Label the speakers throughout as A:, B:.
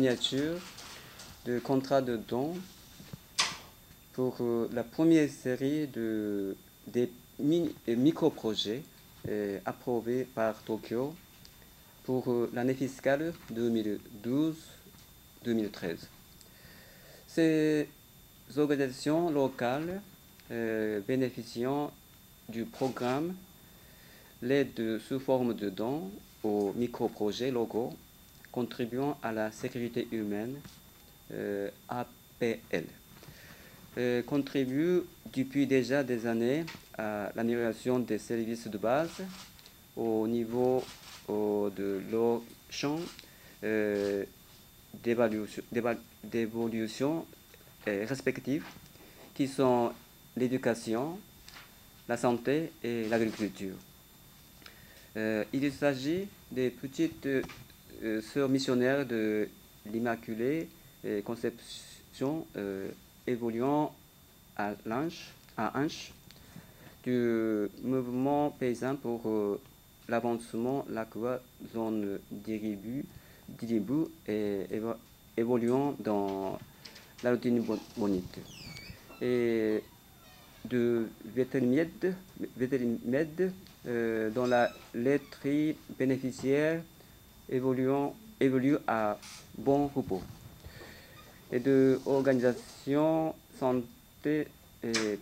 A: signature de contrat de don pour la première série des micro-projets approuvés par Tokyo pour l'année fiscale 2012-2013. Ces organisations locales bénéficiant du programme l'aide sous forme de dons aux micro-projets locaux contribuant à la sécurité humaine APL. Contribuent depuis déjà des années à l'amélioration des services de base au niveau de leurs champs d'évolution respectifs qui sont l'éducation, la santé et l'agriculture. Il s'agit des petites sœurs missionnaires de l'Immaculée Conception évoluant à Hanche, du mouvement paysan pour l'avancement la zone d'Iribu et évoluant dans la routine bonite. Et de Vétérimed dont la laiterie bénéficiaire évolue à Bon Repos. Et de organisation santé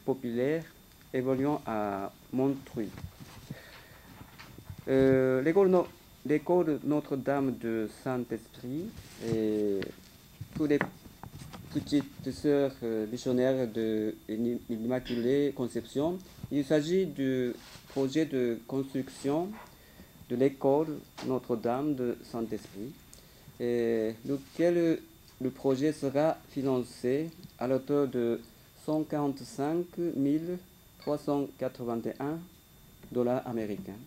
A: populaire évoluant à Montreuil. L'école Notre-Dame de Saint-Esprit et tous les petites sœurs missionnaires de l'Immaculée Conception. Il s'agit du projet de construction de l'école Notre-Dame de Saint-Esprit, lequel le projet sera financé à l'auteur de 145 381 $ américains.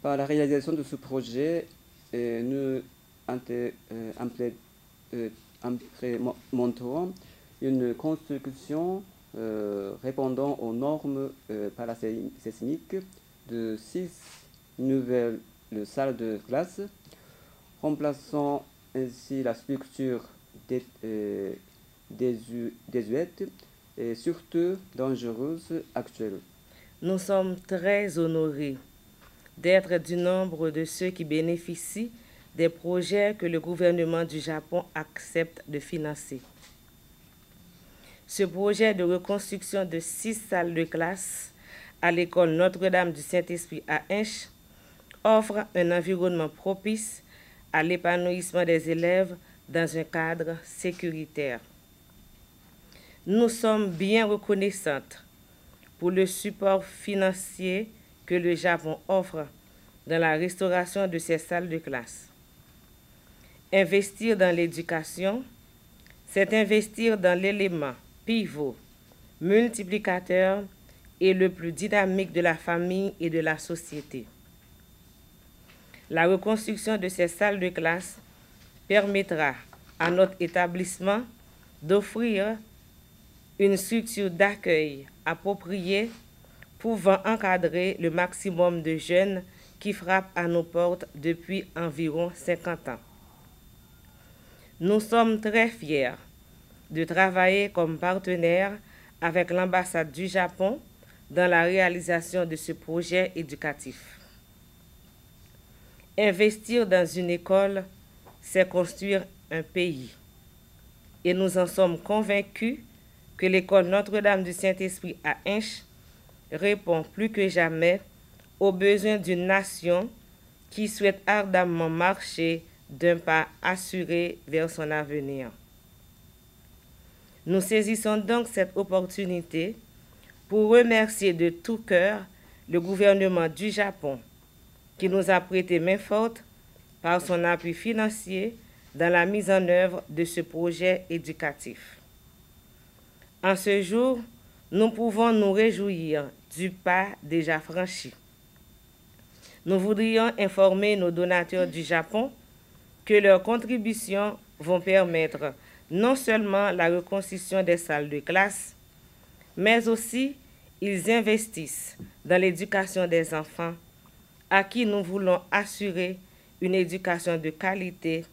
A: Par la réalisation de ce projet, nous implémenterons une construction répondant aux normes parasismiques de 6 nouvelles salles de classe, remplaçant ainsi la structure désuète et surtout dangereuse actuelle.
B: Nous sommes très honorés d'être du nombre de ceux qui bénéficient des projets que le gouvernement du Japon accepte de financer. Ce projet de reconstruction de 6 salles de classe à l'école Notre-Dame du Saint-Esprit à Hinche offre un environnement propice à l'épanouissement des élèves dans un cadre sécuritaire. Nous sommes bien reconnaissantes pour le support financier que le Japon offre dans la restauration de ces salles de classe. Investir dans l'éducation, c'est investir dans l'élément pivot, multiplicateur et le plus dynamique de la famille et de la société. La reconstruction de ces salles de classe permettra à notre établissement d'offrir une structure d'accueil appropriée pouvant encadrer le maximum de jeunes qui frappent à nos portes depuis environ 50 ans. Nous sommes très fiers de travailler comme partenaire avec l'ambassade du Japon dans la réalisation de ce projet éducatif. Investir dans une école, c'est construire un pays. Et nous en sommes convaincus que l'école Notre-Dame du Saint-Esprit à Hinche répond plus que jamais aux besoins d'une nation qui souhaite ardemment marcher d'un pas assuré vers son avenir. Nous saisissons donc cette opportunité pour remercier de tout cœur le gouvernement du Japon qui nous a prêté main forte par son appui financier dans la mise en œuvre de ce projet éducatif. En ce jour, nous pouvons nous réjouir du pas déjà franchi. Nous voudrions informer nos donateurs du Japon que leurs contributions vont permettre non seulement la reconstruction des salles de classe, mais aussi ils investissent dans l'éducation des enfants à qui nous voulons assurer une éducation de qualité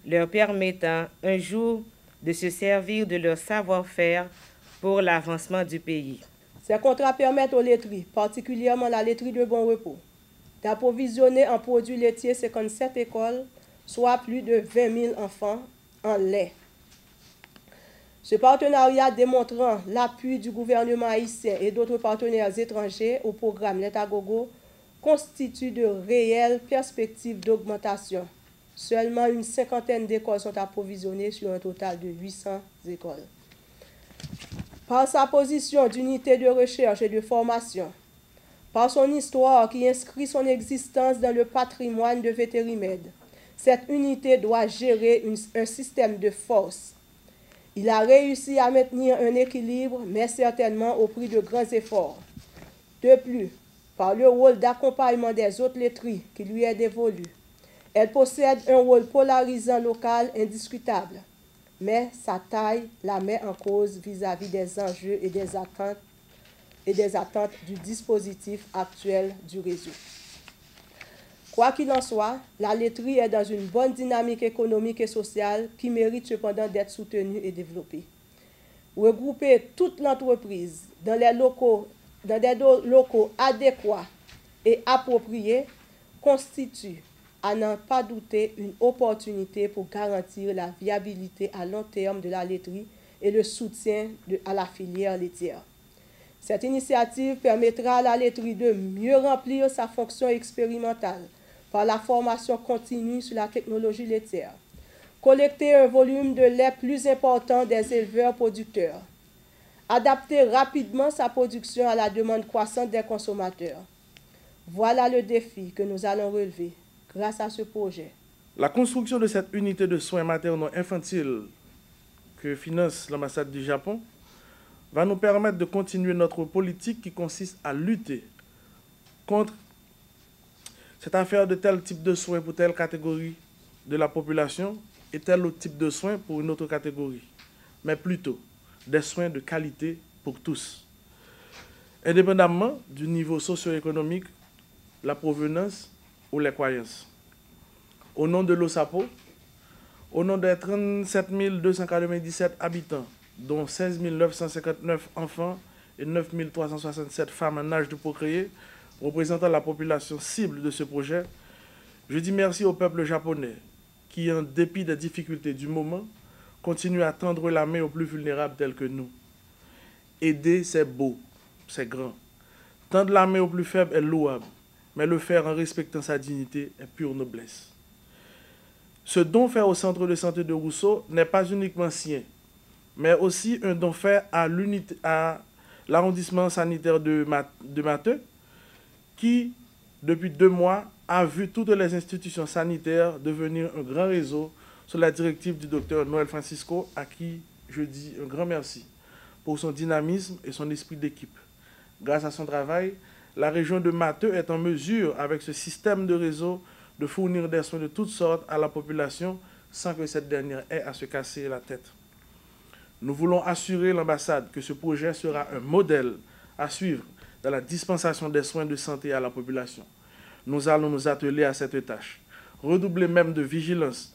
B: leur permettant un jour de se servir de leur savoir-faire pour l'avancement du pays.
C: Ces contrats permettent aux laiteries, particulièrement la laiterie de Bon Repos, d'approvisionner en produits laitiers 57 écoles, soit plus de 20 000 enfants en lait. Ce partenariat démontrant l'appui du gouvernement haïtien et d'autres partenaires étrangers au programme Lait à Gogo constitue de réelles perspectives d'augmentation. Seulement une cinquantaine d'écoles sont approvisionnées sur un total de 800 écoles. Par sa position d'unité de recherche et de formation, par son histoire qui inscrit son existence dans le patrimoine de Vétérimed, cette unité doit gérer un système de force. Il a réussi à maintenir un équilibre, mais certainement au prix de grands efforts. De plus, par le rôle d'accompagnement des autres laiteries qui lui est dévolu, elle possède un rôle polarisant local indiscutable, mais sa taille la met en cause vis-à-vis des enjeux et des attentes du dispositif actuel du réseau. Quoi qu'il en soit, la laiterie est dans une bonne dynamique économique et sociale qui mérite cependant d'être soutenue et développée. Regrouper toute l'entreprise dans des locaux adéquats et appropriés constitue, à n'en pas douter, une opportunité pour garantir la viabilité à long terme de la laiterie et le soutien à la filière laitière. Cette initiative permettra à la laiterie de mieux remplir sa fonction expérimentale par la formation continue sur la technologie laitière, collecter un volume de lait plus important des éleveurs producteurs, adapter rapidement sa production à la demande croissante des consommateurs. Voilà le défi que nous allons relever grâce à ce projet.
D: La construction de cette unité de soins maternels-infantiles que finance l'ambassade du Japon va nous permettre de continuer notre politique qui consiste à lutter contre cette affaire de tel type de soins pour telle catégorie de la population et tel autre type de soins pour une autre catégorie, mais plutôt des soins de qualité pour tous, indépendamment du niveau socio-économique, la provenance ou les croyances. Au nom de l'OSAPO, au nom des 37 297 habitants, dont 16 959 enfants et 9 367 femmes en âge de procréer, représentant la population cible de ce projet, je dis merci au peuple japonais qui, en dépit des difficultés du moment, continue à tendre la main aux plus vulnérables tels que nous. Aider, c'est beau, c'est grand. Tendre la main aux plus faibles est louable, mais le faire en respectant sa dignité est pure noblesse. Ce don fait au centre de santé de Rousseau n'est pas uniquement sien, mais aussi un don fait à l'arrondissement sanitaire de Matheux, qui, depuis 2 mois, a vu toutes les institutions sanitaires devenir un grand réseau sous la directive du docteur Noël Francisco, à qui je dis un grand merci pour son dynamisme et son esprit d'équipe. Grâce à son travail, la région de Matheux est en mesure, avec ce système de réseau, de fournir des soins de toutes sortes à la population sans que cette dernière ait à se casser la tête. Nous voulons assurer l'ambassade que ce projet sera un modèle à suivre dans la dispensation des soins de santé à la population. Nous allons nous atteler à cette tâche, redoubler même de vigilance